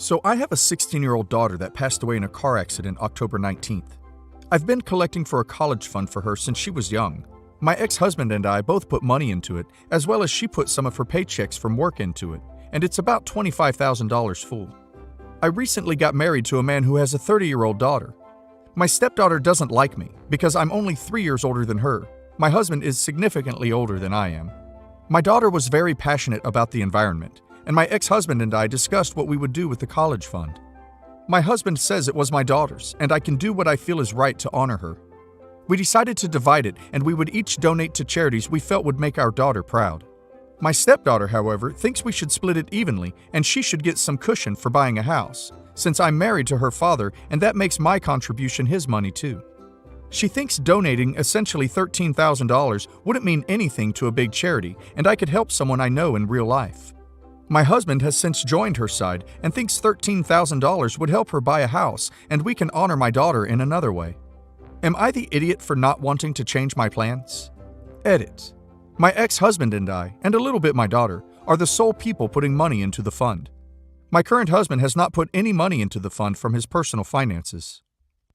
So I have a 16-year-old daughter that passed away in a car accident October 19th. I've been collecting for a college fund for her since she was young. My ex-husband and I both put money into it, as well as she put some of her paychecks from work into it, and it's about $25,000 full. I recently got married to a man who has a 30-year-old daughter. My stepdaughter doesn't like me because I'm only 3 years older than her. My husband is significantly older than I am. My daughter was very passionate about the environment, and my ex-husband and I discussed what we would do with the college fund. My husband says it was my daughter's, and I can do what I feel is right to honor her. We decided to divide it, and we would each donate to charities we felt would make our daughter proud. My stepdaughter, however, thinks we should split it evenly, and she should get some cushion for buying a house, since I'm married to her father, and that makes my contribution his money too. She thinks donating essentially $13,000 wouldn't mean anything to a big charity, and I could help someone I know in real life. My husband has since joined her side and thinks $13,000 would help her buy a house, and we can honor my daughter in another way. Am I the idiot for not wanting to change my plans? Edit. My ex-husband and I, and a little bit my daughter, are the sole people putting money into the fund. My current husband has not put any money into the fund from his personal finances.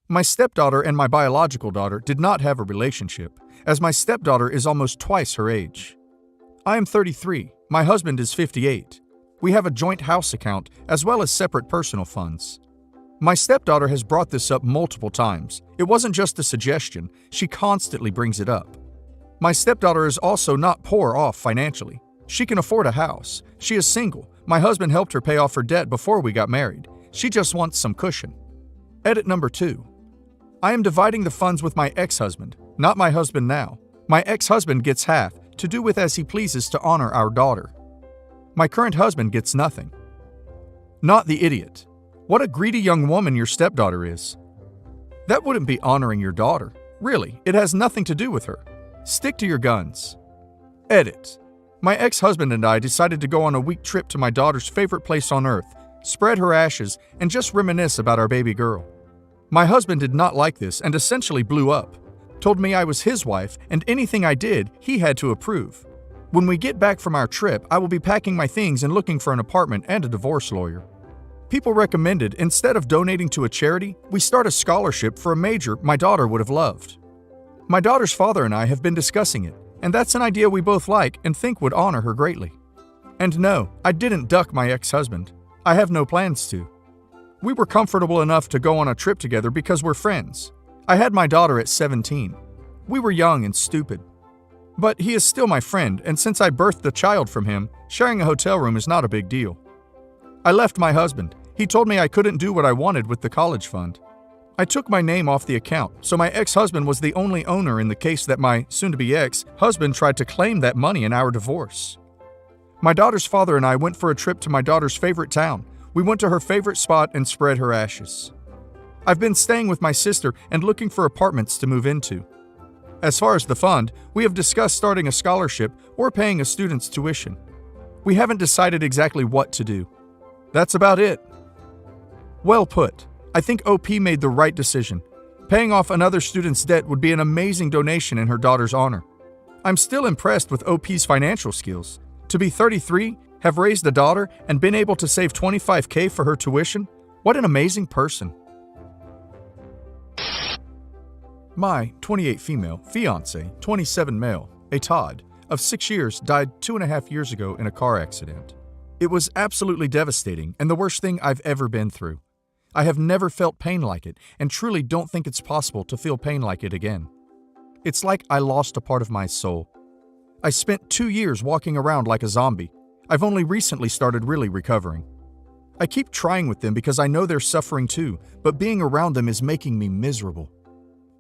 My stepdaughter and my biological daughter did not have a relationship, as my stepdaughter is almost twice her age. I am 33, my husband is 58. We have a joint house account as well as separate personal funds. My stepdaughter has brought this up multiple times. It wasn't just a suggestion, she constantly brings it up. My stepdaughter is also not poor off financially. She can afford a house. She is single. My husband helped her pay off her debt before we got married. She just wants some cushion. Edit number 2. I am dividing the funds with my ex-husband, not my husband now. My ex-husband gets half, to do with as he pleases to honor our daughter. My current husband gets nothing. Not the idiot. What a greedy young woman your stepdaughter is. That wouldn't be honoring your daughter. Really, it has nothing to do with her. Stick to your guns. Edit. My ex-husband and I decided to go on a week trip to my daughter's favorite place on earth, spread her ashes, and just reminisce about our baby girl. My husband did not like this and essentially blew up. Told me I was his wife, and anything I did, he had to approve. When we get back from our trip, I will be packing my things and looking for an apartment and a divorce lawyer. People recommended, instead of donating to a charity, we start a scholarship for a major my daughter would have loved. My daughter's father and I have been discussing it, and that's an idea we both like and think would honor her greatly. And no, I didn't duck my ex-husband. I have no plans to. We were comfortable enough to go on a trip together because we're friends. I had my daughter at 17. We were young and stupid. But he is still my friend, and since I birthed a child from him, sharing a hotel room is not a big deal. I left my husband. He told me I couldn't do what I wanted with the college fund. I took my name off the account, so my ex-husband was the only owner in the case that my soon-to-be ex-husband tried to claim that money in our divorce. My daughter's father and I went for a trip to my daughter's favorite town. We went to her favorite spot and spread her ashes. I've been staying with my sister and looking for apartments to move into. As far as the fund, we have discussed starting a scholarship or paying a student's tuition. We haven't decided exactly what to do. That's about it. Well put. I think OP made the right decision. Paying off another student's debt would be an amazing donation in her daughter's honor. I'm still impressed with OP's financial skills. To be 33, have raised a daughter, and been able to save $25,000 for her tuition? What an amazing person. My 28 female, fiance, 27 male, a Todd, of 6 years died 2.5 years ago in a car accident. It was absolutely devastating and the worst thing I've ever been through. I have never felt pain like it and truly don't think it's possible to feel pain like it again. It's like I lost a part of my soul. I spent 2 years walking around like a zombie. I've only recently started really recovering. I keep trying with them because I know they're suffering too, but being around them is making me miserable.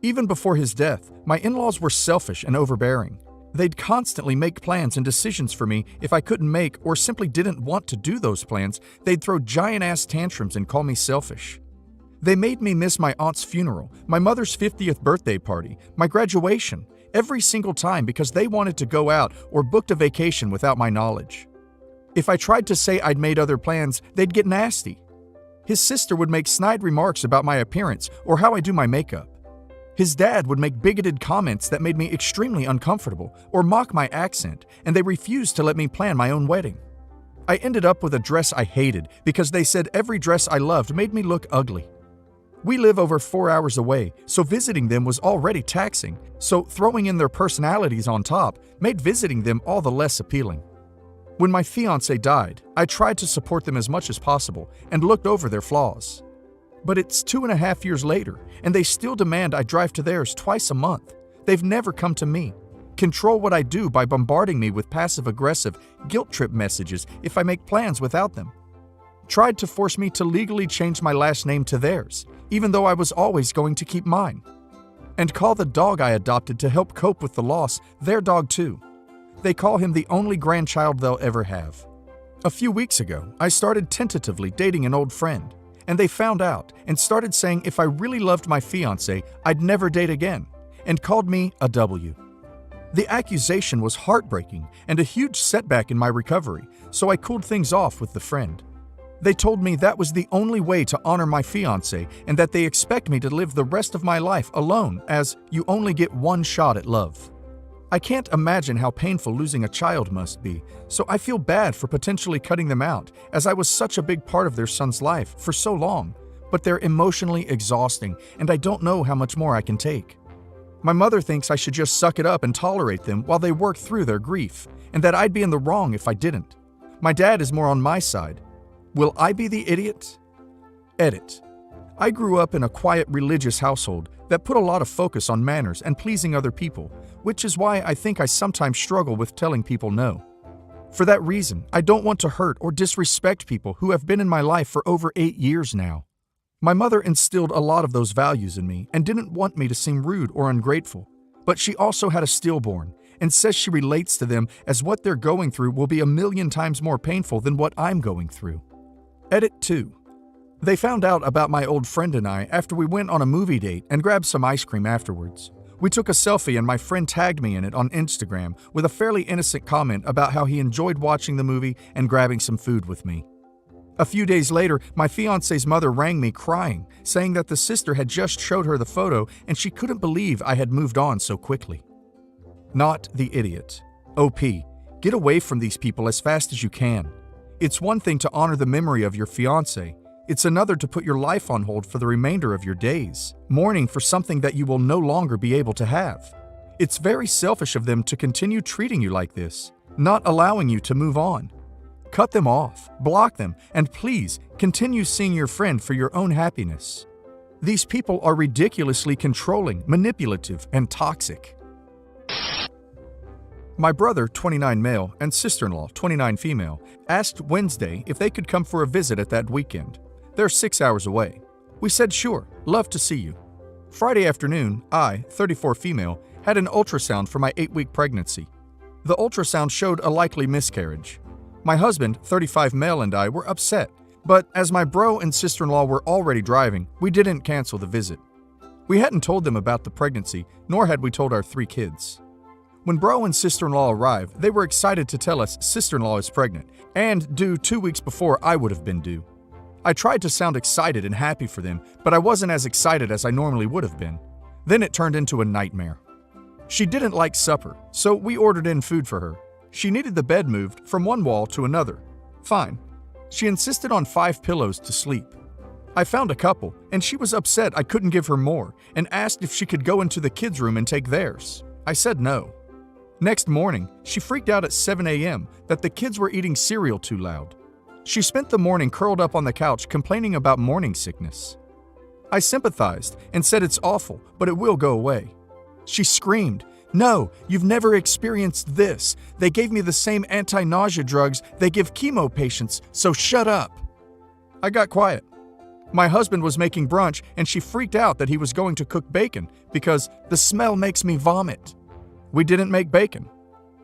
Even before his death, my in-laws were selfish and overbearing. They'd constantly make plans and decisions for me. If I couldn't make or simply didn't want to do those plans, they'd throw giant-ass tantrums and call me selfish. They made me miss my aunt's funeral, my mother's 50th birthday party, my graduation, every single time because they wanted to go out or booked a vacation without my knowledge. If I tried to say I'd made other plans, they'd get nasty. His sister would make snide remarks about my appearance or how I do my makeup. His dad would make bigoted comments that made me extremely uncomfortable or mock my accent, and they refused to let me plan my own wedding. I ended up with a dress I hated because they said every dress I loved made me look ugly. We live over 4 hours away, so visiting them was already taxing, so throwing in their personalities on top made visiting them all the less appealing. When my fiancé died, I tried to support them as much as possible and looked over their flaws. But it's 2.5 years later, and they still demand I drive to theirs twice a month. They've never come to me. Control what I do by bombarding me with passive-aggressive, guilt trip messages if I make plans without them. Tried to force me to legally change my last name to theirs, even though I was always going to keep mine. And call the dog I adopted to help cope with the loss their dog too. They call him the only grandchild they'll ever have. A few weeks ago, I started tentatively dating an old friend, and they found out and started saying if I really loved my fiancé, I'd never date again, and called me a W. The accusation was heartbreaking and a huge setback in my recovery, so I cooled things off with the friend. They told me that was the only way to honor my fiancé and that they expect me to live the rest of my life alone, as you only get one shot at love. I can't imagine how painful losing a child must be, so I feel bad for potentially cutting them out, as I was such a big part of their son's life for so long, but they're emotionally exhausting and I don't know how much more I can take. My mother thinks I should just suck it up and tolerate them while they work through their grief, and that I'd be in the wrong if I didn't. My dad is more on my side. Will I be the idiot? Edit. I grew up in a quiet religious household that put a lot of focus on manners and pleasing other people, which is why I think I sometimes struggle with telling people no. For that reason, I don't want to hurt or disrespect people who have been in my life for over 8 years now. My mother instilled a lot of those values in me and didn't want me to seem rude or ungrateful, but she also had a stillborn and says she relates to them as what they're going through will be 1,000,000 times more painful than what I'm going through. Edit 2. They found out about my old friend and I after we went on a movie date and grabbed some ice cream afterwards. We took a selfie and my friend tagged me in it on Instagram with a fairly innocent comment about how he enjoyed watching the movie and grabbing some food with me. A few days later, my fiancé's mother rang me crying, saying that the sister had just showed her the photo and she couldn't believe I had moved on so quickly. Not the idiot. OP, get away from these people as fast as you can. It's one thing to honor the memory of your fiancé. It's another to put your life on hold for the remainder of your days, mourning for something that you will no longer be able to have. It's very selfish of them to continue treating you like this, not allowing you to move on. Cut them off, block them, and please continue seeing your friend for your own happiness. These people are ridiculously controlling, manipulative, and toxic. My brother, 29 male, and sister-in-law, 29 female, asked Wednesday if they could come for a visit at that weekend. They're 6 hours away. We said sure, love to see you. Friday afternoon, I, 34 female, had an ultrasound for my 8-week pregnancy. The ultrasound showed a likely miscarriage. My husband, 35 male, and I were upset, but as my bro and sister-in-law were already driving, we didn't cancel the visit. We hadn't told them about the pregnancy, nor had we told our 3 kids. When bro and sister-in-law arrived, they were excited to tell us sister-in-law is pregnant, and due 2 weeks before I would have been due. I tried to sound excited and happy for them, but I wasn't as excited as I normally would have been. Then it turned into a nightmare. She didn't like supper, so we ordered in food for her. She needed the bed moved from one wall to another. Fine. She insisted on 5 pillows to sleep. I found a couple, and she was upset I couldn't give her more and asked if she could go into the kids' room and take theirs. I said no. Next morning, she freaked out at 7 a.m. that the kids were eating cereal too loud. She spent the morning curled up on the couch complaining about morning sickness. I sympathized and said it's awful, but it will go away. She screamed, "No, you've never experienced this. They gave me the same anti-nausea drugs they give chemo patients, so shut up." I got quiet. My husband was making brunch and she freaked out that he was going to cook bacon because the smell makes me vomit. We didn't make bacon.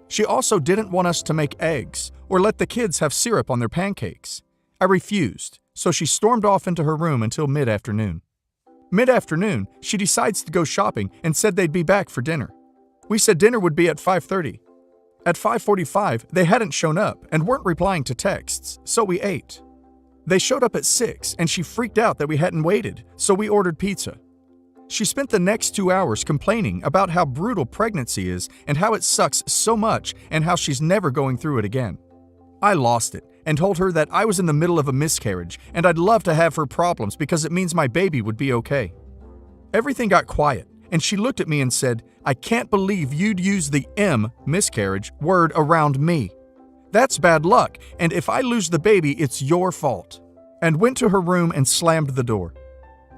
She also didn't want us to make eggs or let the kids have syrup on their pancakes. I refused, so she stormed off into her room until mid-afternoon. Mid-afternoon, she decides to go shopping and said they'd be back for dinner. We said dinner would be at 5:30. At 5:45, they hadn't shown up and weren't replying to texts, so we ate. They showed up at 6 and she freaked out that we hadn't waited, so we ordered pizza. She spent the next 2 hours complaining about how brutal pregnancy is and how it sucks so much and how she's never going through it again. I lost it and told her that I was in the middle of a miscarriage and I'd love to have her problems because it means my baby would be okay. Everything got quiet, and she looked at me and said, "I can't believe you'd use the miscarriage, word around me. That's bad luck, and if I lose the baby, it's your fault," and went to her room and slammed the door.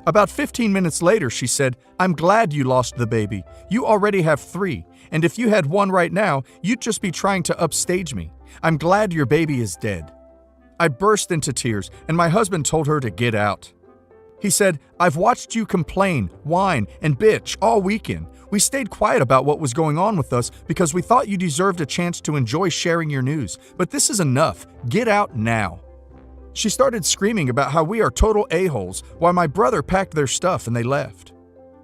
About 15 minutes later, she said, "I'm glad you lost the baby. You already have 3, and if you had 1 right now, you'd just be trying to upstage me. I'm glad your baby is dead." I burst into tears, and my husband told her to get out. He said, "I've watched you complain, whine, and bitch all weekend. We stayed quiet about what was going on with us because we thought you deserved a chance to enjoy sharing your news, but this is enough. Get out now." She started screaming about how we are total a-holes while my brother packed their stuff and they left.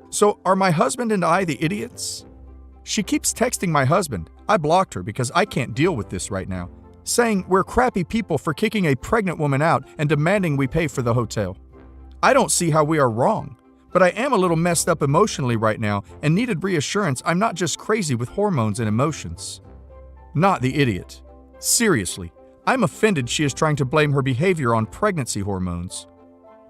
So are my husband and I the idiots? She keeps texting my husband. I blocked her because I can't deal with this right now, saying we're crappy people for kicking a pregnant woman out and demanding we pay for the hotel. I don't see how we are wrong, but I am a little messed up emotionally right now and needed reassurance I'm not just crazy with hormones and emotions. Not the idiot. Seriously, I'm offended she is trying to blame her behavior on pregnancy hormones.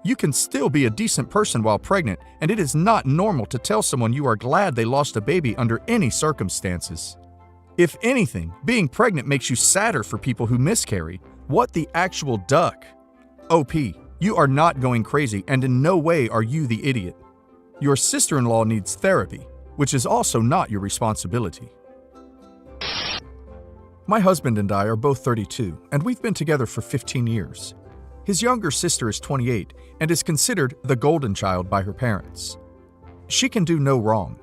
You can still be a decent person while pregnant, and it is not normal to tell someone you are glad they lost a baby under any circumstances. If anything, being pregnant makes you sadder for people who miscarry. What the actual duck? OP. You are not going crazy, and in no way are you the idiot. Your sister-in-law needs therapy, which is also not your responsibility. My husband and I are both 32, and we've been together for 15 years. His younger sister is 28 and is considered the golden child by her parents. She can do no wrong.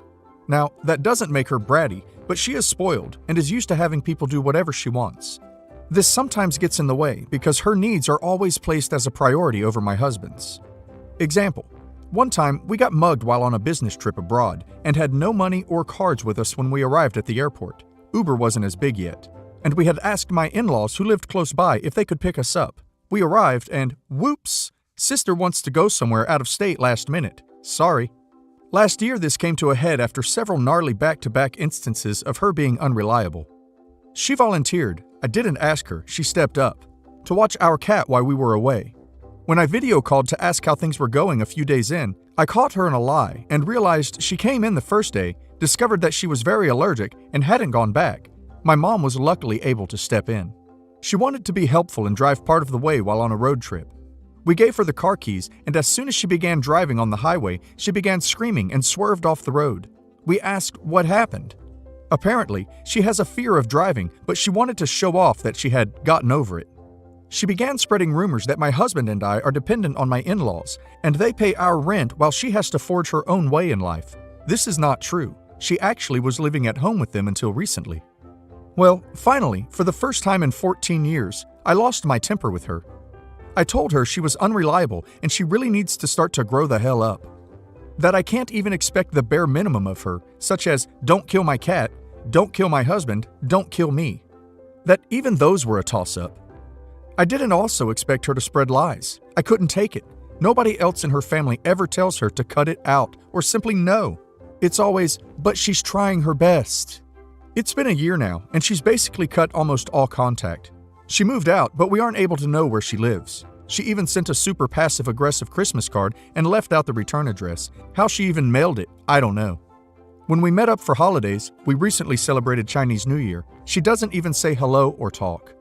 Now, that doesn't make her bratty, but she is spoiled and is used to having people do whatever she wants. This sometimes gets in the way because her needs are always placed as a priority over my husband's. Example, one time we got mugged while on a business trip abroad and had no money or cards with us when we arrived at the airport. Uber wasn't as big yet, and we had asked my in-laws who lived close by if they could pick us up. We arrived and, whoops, sister wants to go somewhere out of state last minute. Sorry. Last year this came to a head after several gnarly back-to-back instances of her being unreliable. She volunteered. I didn't ask her, she stepped up, to watch our cat while we were away. When I video called to ask how things were going a few days in, I caught her in a lie and realized she came in the first day, discovered that she was very allergic and hadn't gone back. My mom was luckily able to step in. She wanted to be helpful and drive part of the way while on a road trip. We gave her the car keys, and as soon as she began driving on the highway, she began screaming and swerved off the road. We asked what happened. Apparently, she has a fear of driving, but she wanted to show off that she had gotten over it. She began spreading rumors that my husband and I are dependent on my in-laws, and they pay our rent while she has to forge her own way in life. This is not true. She actually was living at home with them until recently. Well, finally, for the first time in 14 years, I lost my temper with her. I told her she was unreliable and she really needs to start to grow the hell up. That I can't even expect the bare minimum of her, such as don't kill my cat, don't kill my husband, don't kill me. That even those were a toss-up. I didn't also expect her to spread lies. I couldn't take it. Nobody else in her family ever tells her to cut it out or simply no. It's always, but she's trying her best. It's been a year now, and she's basically cut almost all contact. She moved out, but we aren't able to know where she lives. She even sent a super passive-aggressive Christmas card and left out the return address. How she even mailed it, I don't know. When we met up for holidays, we recently celebrated Chinese New Year, she doesn't even say hello or talk.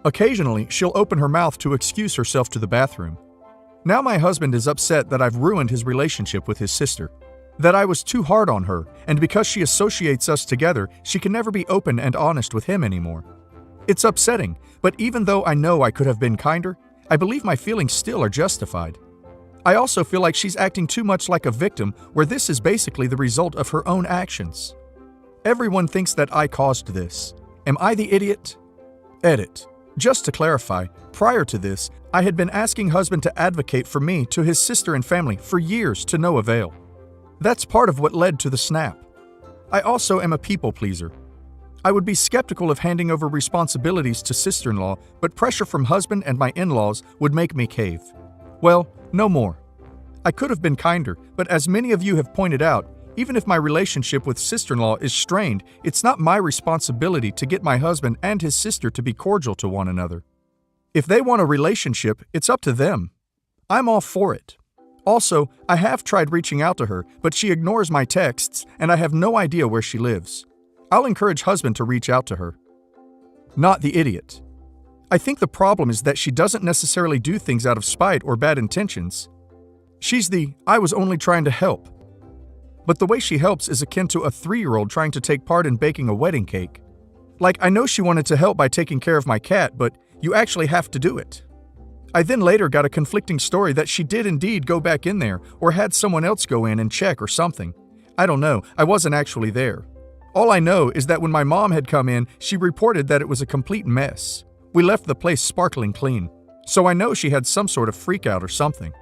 Occasionally, she'll open her mouth to excuse herself to the bathroom. Now my husband is upset that I've ruined his relationship with his sister. That I was too hard on her, and because she associates us together, she can never be open and honest with him anymore. It's upsetting, but even though I know I could have been kinder, I believe my feelings still are justified. I also feel like she's acting too much like a victim, where this is basically the result of her own actions. Everyone thinks that I caused this. Am I the idiot? Edit. Just to clarify, prior to this, I had been asking husband to advocate for me to his sister and family for years to no avail. That's part of what led to the snap. I also am a people pleaser. I would be skeptical of handing over responsibilities to sister-in-law, but pressure from husband and my in-laws would make me cave. Well, no more. I could have been kinder, but as many of you have pointed out, even if my relationship with sister-in-law is strained, it's not my responsibility to get my husband and his sister to be cordial to one another. If they want a relationship, it's up to them. I'm all for it. Also, I have tried reaching out to her, but she ignores my texts, and I have no idea where she lives. I'll encourage husband to reach out to her. Not the idiot. I think the problem is that she doesn't necessarily do things out of spite or bad intentions. She's the, I was only trying to help. But the way she helps is akin to a 3-year-old trying to take part in baking a wedding cake. Like, I know she wanted to help by taking care of my cat, but you actually have to do it. I then later got a conflicting story that she did indeed go back in there or had someone else go in and check or something. I don't know, I wasn't actually there. All I know is that when my mom had come in, she reported that it was a complete mess. We left the place sparkling clean, so I know she had some sort of freakout or something.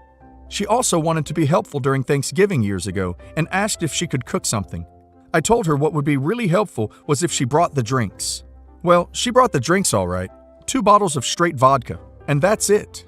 She also wanted to be helpful during Thanksgiving years ago and asked if she could cook something. I told her what would be really helpful was if she brought the drinks. Well, she brought the drinks all right. 2 bottles of straight vodka, and that's it.